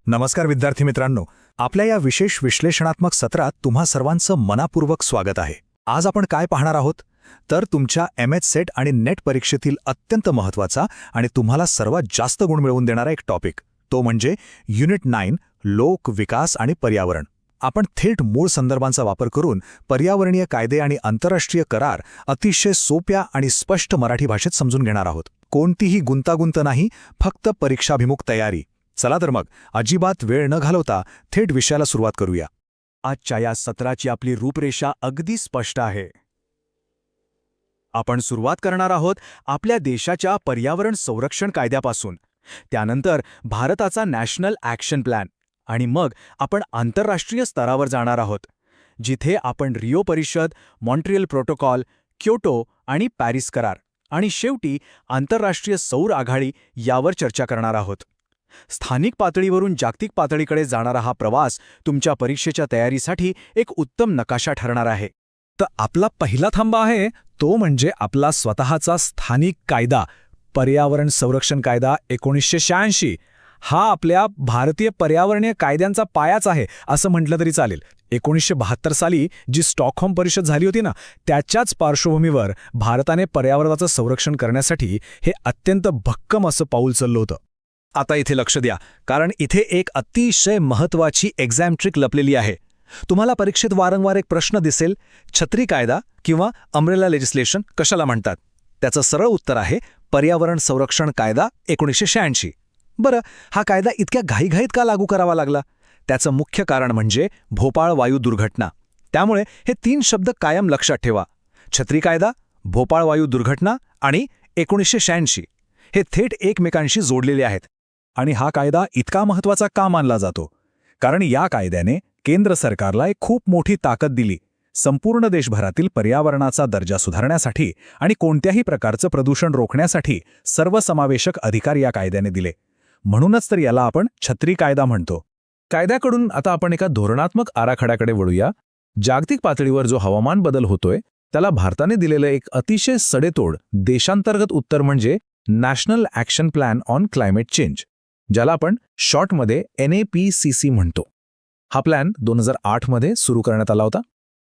नमस्कार विद्यार्थी मित्रांनो, आपल्या या विशेष विश्लेषणात्मक सत्रात तुम्हा सर्वांचं मनापूर्वक स्वागत आहे. आज आपण काय पाहणार आहोत तर तुमच्या एमएच सेट आणि नेट परीक्षेतील अत्यंत महत्त्वाचा आणि तुम्हाला सर्वात जास्त गुण मिळवून देणारा एक टॉपिक, तो म्हणजे युनिट 9 लोक, विकास आणि पर्यावरण. आपण थेट मूळ संदर्भांचा वापर करून पर्यावरणीय कायदे आणि आंतरराष्ट्रीय करार अतिशय सोप्या आणि स्पष्ट मराठी भाषेत समजून घेणार आहोत. कोणतीही गुंतागुंत नाही, फक्त परीक्षाभिमुख तयारी. चला तर मग अजिबात वेळ न घालवता थेट विषयाला सुरुवात करूया. आजच्या या सत्राची आपली रूपरेषा अगदी स्पष्ट आहे. आपण सुरुवात करणार आहोत आपल्या देशाच्या पर्यावरण संरक्षण कायद्यापासून, त्यानंतर भारताचा नॅशनल ॲक्शन प्लॅन, आणि मग आपण आंतरराष्ट्रीय स्तरावर जाणार आहोत, जिथे आपण रिओ परिषद, मॉन्ट्रियल प्रोटोकॉल, क्योटो आणि पॅरिस करार, आणि शेवटी आंतरराष्ट्रीय सौर आघाडी यावर चर्चा करणार आहोत. स्थानिक पातळीवरून जागतिक पातळीकडे जाणारा हा प्रवास तुमच्या परीक्षेच्या तयारीसाठी एक उत्तम नकाशा ठरणार आहे. तर आपला पहिला थांबा आहे तो म्हणजे आपला स्वतःचा स्थानिक कायदा, पर्यावरण संरक्षण कायदा 1986. हा आपल्या भारतीय पर्यावरणीय कायद्यांचा पायाच आहे असं म्हटलं तरी चालेल. 1972 साली जी स्टॉकहोम परिषद झाली होती ना, त्याच्याच पार्श्वभूमीवर भारताने पर्यावरणाचं संरक्षण करण्यासाठी हे अत्यंत भक्कम असं पाऊल उचललं होतं. आता इथे लक्ष द्या, कारण इथे एक अतिशय महत्त्वाची एक्झाम ट्रिक लपलेली आहे. तुम्हाला परीक्षेत वारंवार एक प्रश्न दिसेल, छत्री कायदा किंवा अम्ब्रेला लेजिस्लेशन कशाला म्हणतात? त्याचं सरळ उत्तर आहे पर्यावरण संरक्षण कायदा 1986. बरं, हा कायदा इतक्या घाईघाईत का लागू करावा लागला? त्याचं मुख्य कारण म्हणजे भोपाळ वायू दुर्घटना. त्यामुळे हे 3 शब्द कायम लक्षात ठेवा: छत्री कायदा, भोपाळ वायू दुर्घटना आणि 1986. हे थेट एकमेकांशी जोडलेले आहेत. आणि हा कायदा इतका महत्त्वाचा का मानला जातो? कारण या कायद्याने केंद्र सरकारला एक खूप मोठी ताकद दिली, संपूर्ण देशभरातील पर्यावरणाचा दर्जा सुधारण्यासाठी आणि कोणत्याही प्रकारचं प्रदूषण रोखण्यासाठी सर्वसमावेशक अधिकार या कायद्याने दिले. म्हणूनच तर याला आपण छत्री कायदा म्हणतो. कायद्याकडून आता आपण एका धोरणात्मक आराखड्याकडे वळूया. जागतिक पातळीवर जो हवामान बदल होतोय त्याला भारताने दिलेलं एक अतिशय सडेतोड देशांतर्गत उत्तर म्हणजे national action plan on climate change, ज्याला आपण शॉर्टमध्ये NAPCC म्हणतो. हा प्लॅन 2008 मध्ये सुरू करण्यात आला होता.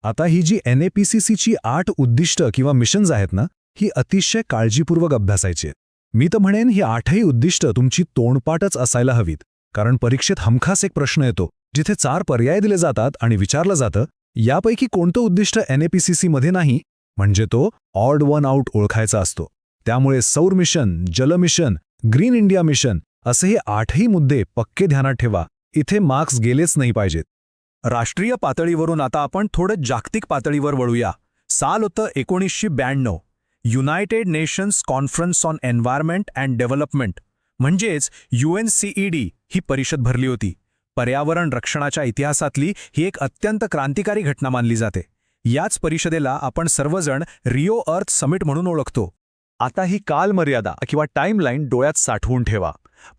आता ही जी NAPCCची 8 उद्दिष्ट किंवा मिशन्स आहेत ना, ही अतिशय काळजीपूर्वक अभ्यासायची आहेत. मी तर म्हणेन ही 8ही उद्दिष्ट तुमची तोंडपाठच असायला हवीत, कारण परीक्षेत हमखास एक प्रश्न येतो जिथे 4 पर्याय दिले जातात आणि विचारलं जातं यापैकी कोणतं उद्दिष्ट NAPCC मध्ये नाही, म्हणजे तो ऑड वन आउट ओळखायचा असतो. त्यामुळे सौर मिशन, जल मिशन, ग्रीन इंडिया मिशन असे हे 8ही मुद्दे पक्के ध्यानात ठेवा. इथे मार्क्स गेलेच नाही पाहिजेत. राष्ट्रीय पातळीवरून आता आपण थोडं जागतिक पातळीवर वळूया. साल होतं 1992. United nations conference on environment and development म्हणजेच UNCED ही परिषद भरली होती. पर्यावरण रक्षणाच्या इतिहासातली ही एक अत्यंत क्रांतिकारी घटना मानली जाते. याच परिषदेला आपण सर्वजण रिओ अर्थ समिट म्हणून ओळखतो. आता ही कालमर्यादा किंवा टाईमलाईन डोळ्यात साठवून ठेवा.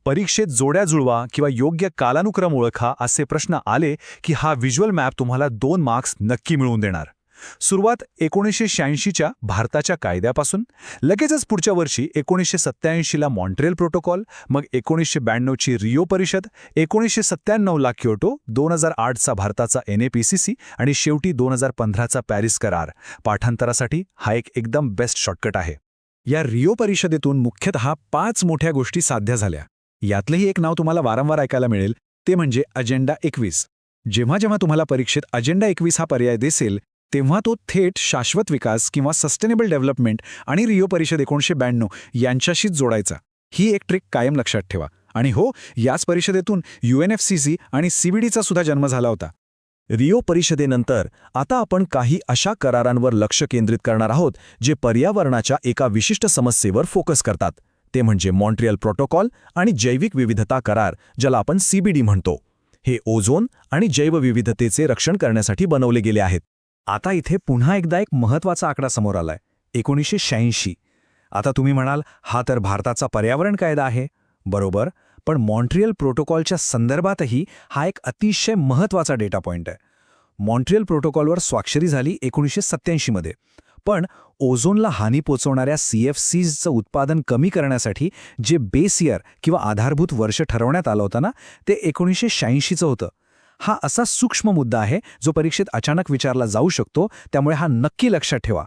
परीक्षेत जोड्या जुळवा किंवा योग्य कालानुक्रम ओळखा असे प्रश्न आले की हा व्हिज्युअल मॅप तुम्हाला 2 मार्क्स नक्की मिळवून देणार. सुरुवात 1986च्या भारताच्या कायद्यापासून, लगेचच पुढच्या वर्षी 1987ला मॉन्ट्रियल प्रोटोकॉल, मग 1992ची रिओ परिषद, 1997ला क्योटो, 2008चा भारताचा NAPCC आणि शेवटी 2015चा पॅरिस करार. पाठांतरासाठी हा एकदम बेस्ट शॉर्टकट आहे. या रिओ परिषदेतून मुख्यतः 5 मोठ्या गोष्टी साध्य झाल्या. यातलंही एक नाव तुम्हाला वारंवार ऐकायला मिळेल, ते म्हणजे अजेंडा 21. जेव्हा जेव्हा तुम्हाला परीक्षेत अजेंडा 21 हा पर्याय दिसेल तेव्हा तो थेट शाश्वत विकास किंवा सस्टेनेबल डेव्हलपमेंट आणि रिओ परिषद 1992 यांच्याशीच जोडायचा. ही एक ट्रिक कायम लक्षात ठेवा. आणि हो, याच परिषदेतून UNFCCC आणि CBDचा सुद्धा जन्म झाला होता. रिओ परिषदेनंतर आता आपण काही अशा करारांवर लक्ष केंद्रित करणार आहोत जे पर्यावरणाच्या एका विशिष्ट समस्येवर फोकस करतात. ते म्हणजे मॉन्ट्रियल प्रोटोकॉल आणि जैविक विविधता करार, ज्याला आपण CBD म्हणतो. हे ओझोन आणि जैवविविधतेचे रक्षण करण्यासाठी बनवले गेले आहेत. आता इथे पुन्हा एकदा एक महत्त्वाचा आकडा समोर आलाय, 1986. आता तुम्ही म्हणाल, हा तर भारताचा पर्यावरण कायदा आहे. बरोबर, पण मॉन्ट्रियल प्रोटोकॉलच्या संदर्भातही हा एक अतिशय महत्त्वाचा डेटा पॉइंट आहे. मॉन्ट्रियल प्रोटोकॉलवर स्वाक्षरी झाली 1987 मध्ये, पण ओझोनला हानी पोचवणाऱ्या CFCचं उत्पादन कमी करण्यासाठी जे बेस इयर किंवा आधारभूत वर्ष ठरवण्यात आलं होतं ना, ते 1986चं होतं. हा असा सूक्ष्म मुद्दा आहे जो परीक्षेत अचानक विचारला जाऊ शकतो, त्यामुळे हा नक्की लक्षात ठेवा.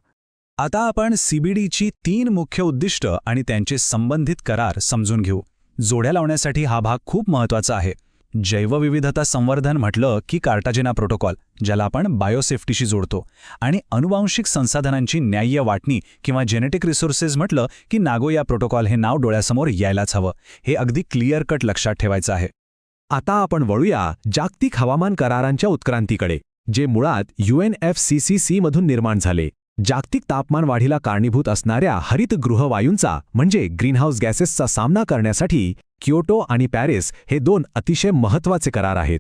आता आपण CBDची 3 मुख्य उद्दिष्ट आणि त्यांचे संबंधित करार समजून घेऊ. जोड्या लावण्यासाठी हा भाग खूप महत्त्वाचा आहे. जैवविविधता संवर्धन म्हटलं की कार्टाजेना प्रोटोकॉल, ज्याला आपण बायोसेफ्टीशी जोडतो, आणि अनुवांशिक संसाधनांची न्याय्य वाटणी किंवा जेनेटिक रिसोर्सेस म्हटलं की नागोया प्रोटोकॉल हे नाव डोळ्यासमोर यायलाच हवं. हे अगदी क्लिअर कट लक्षात ठेवायचं आहे. आता आपण वळूया जागतिक हवामान करारांच्या उत्क्रांतीकडे, जे मुळात UNFCCC मधून निर्माण झाले. जागतिक तापमान वाढीला कारणीभूत असणाऱ्या हरितगृह वायूंचा म्हणजे ग्रीनहाऊस गॅसेसचा सामना करण्यासाठी क्योटो आणि पॅरिस हे 2 अतिशय महत्त्वाचे करार आहेत.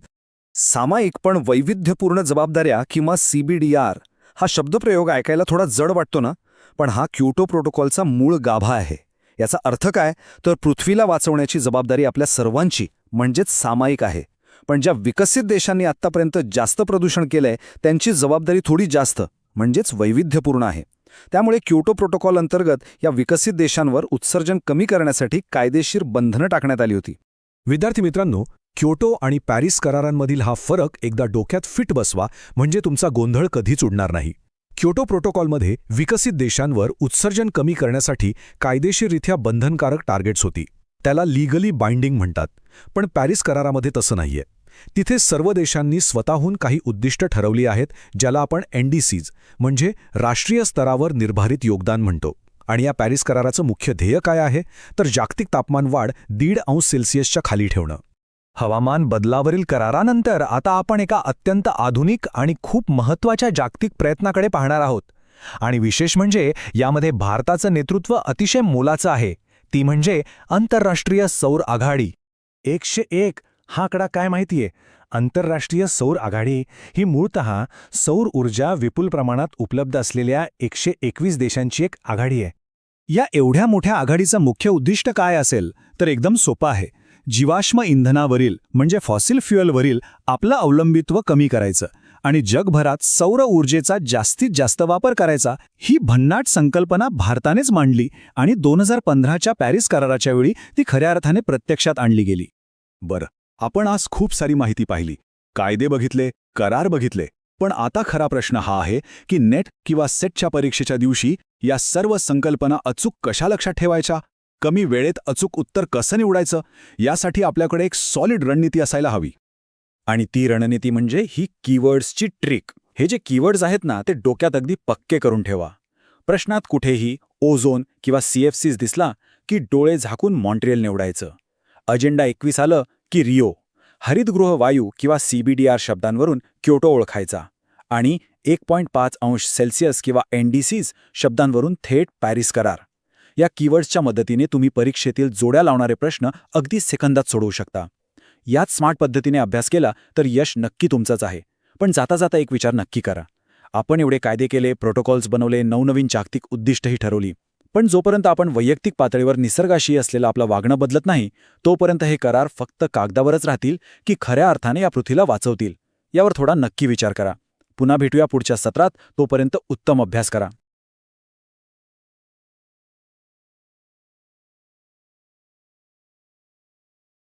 सामायिक पण वैविध्यपूर्ण जबाबदाऱ्या किंवा CBDR हा शब्दप्रयोग ऐकायला थोडा जड वाटतो ना, पण हा क्योटो प्रोटोकॉलचा मूळ गाभा आहे. याचा अर्थ काय, तर पृथ्वीला वाचवण्याची जबाबदारी आपल्या सर्वांची म्हणजेच सामायिक आहे. पण ज्या विकसित देशांनी आत्तापर्यंत जास्त प्रदूषण केलंय त्यांची जबाबदारी थोडी जास्त म्हणजेच वैविध्यपूर्ण आहे. त्यामुळे क्योटो प्रोटोकॉल अंतर्गत या विकसित देशांवर उत्सर्जन कमी करण्यासाठी कायदेशीर बंधनं टाकण्यात आली होती. विद्यार्थी मित्रांनो, क्योटो आणि पॅरिस करारांमधील हा फरक एकदा डोक्यात फिट बसवा, म्हणजे तुमचा गोंधळ कधीच उडणार नाही. क्योटो प्रोटोकॉलमध्ये विकसित देशांवर उत्सर्जन कमी करण्यासाठी कायदेशीररित्या बंधनकारक टार्गेट्स होती. त्याला लीगली बाइंडिंग म्हणतात. पण पॅरिस करारामध्ये तसं नाहीये. तिथे सर्व देशांनी स्वतःहून काही उद्दिष्ट ठरवली आहेत, ज्याला आपण NDCs म्हणजे राष्ट्रीय स्तरावर निर्धारित योगदान म्हणतो. आणि या पॅरिस कराराचं मुख्य ध्येय काय आहे, तर जागतिक तापमान वाढ 1.5 अंश सेल्सिअसच्या खाली ठेवणं. हवामान बदलावरील करारानंतर आता आपण एका अत्यंत आधुनिक आणि खूप महत्त्वाच्या जागतिक प्रयत्नाकडे पाहणार आहोत. आणि विशेष म्हणजे यामध्ये भारताचं नेतृत्व अतिशय मोलाचं आहे. ती म्हणजे आंतरराष्ट्रीय सौर आघाडी. 101 हा आकडा काय माहितीये? आंतरराष्ट्रीय सौर आघाडी ही मूळतः सौर ऊर्जा विपुल प्रमाणात उपलब्ध असलेल्या 121 देशांची एक आघाडी आहे. या एवढ्या मोठ्या आघाडीचं मुख्य उद्दिष्ट काय असेल, तर एकदम सोपं आहे. जीवाश्म इंधनावरील म्हणजे फॉसिल फ्युएलवरील आपलं अवलंबित्व कमी करायचं आणि जगभरात सौर ऊर्जेचा जास्तीत जास्त वापर करायचा. ही भन्नाट संकल्पना भारतानेच मांडली आणि 2015च्या पॅरिस कराराच्या वेळी ती खऱ्या अर्थाने प्रत्यक्षात आणली गेली. बरं, आपण आज खूप सारी माहिती पाहिली, कायदे बघितले, करार बघितले. पण आता खरा प्रश्न हा आहे की नेट किंवा सेटच्या परीक्षेच्या दिवशी या सर्व संकल्पना अचूक कशा लक्षात ठेवायच्या, कमी वेळेत अचूक उत्तर कसं निवडायचं, यासाठी आपल्याकडे एक सॉलिड रणनीती असायला हवी. आणि ती रणनीती म्हणजे ही कीवर्ड्सची ट्रिक. हे जे कीवर्ड्स आहेत ना, ते डोक्यात अगदी पक्के करून ठेवा. प्रश्नात कुठेही ओझोन किंवा CFCs दिसला की डोळे झाकून मॉन्ट्रियल निवडायचं. अजेंडा 21 आलं की रिओ, हरितगृह वायू किंवा CBDR शब्दांवरून क्योटो ओळखायचा, आणि 1.5 अंश सेल्सिअस किंवा NDCs शब्दांवरून थेट पॅरिस करार. या कीवर्ड्सच्या मदतीने तुम्ही परीक्षेतील जोड्या लावणारे प्रश्न अगदी सेकंदात सोडवू शकता. याच स्मार्ट पद्धतीने अभ्यास केला तर यश नक्की तुमचंच आहे. पण जाता जाता एक विचार नक्की करा. आपण एवढे कायदे केले, प्रोटोकॉल्स बनवले, नवनवीन जागतिक उद्दिष्टही ठरवली, पण जोपर्यंत आपण वैयक्तिक पातळीवर निसर्गाशी असलेलं आपलं वागणं बदलत नाही, तोपर्यंत हे करार फक्त कागदावरच राहतील की खऱ्या अर्थाने या पृथ्वीला वाचवतील, यावर थोडा नक्की विचार करा. पुन्हा भेटूया पुढच्या सत्रात. तोपर्यंत उत्तम अभ्यास करा.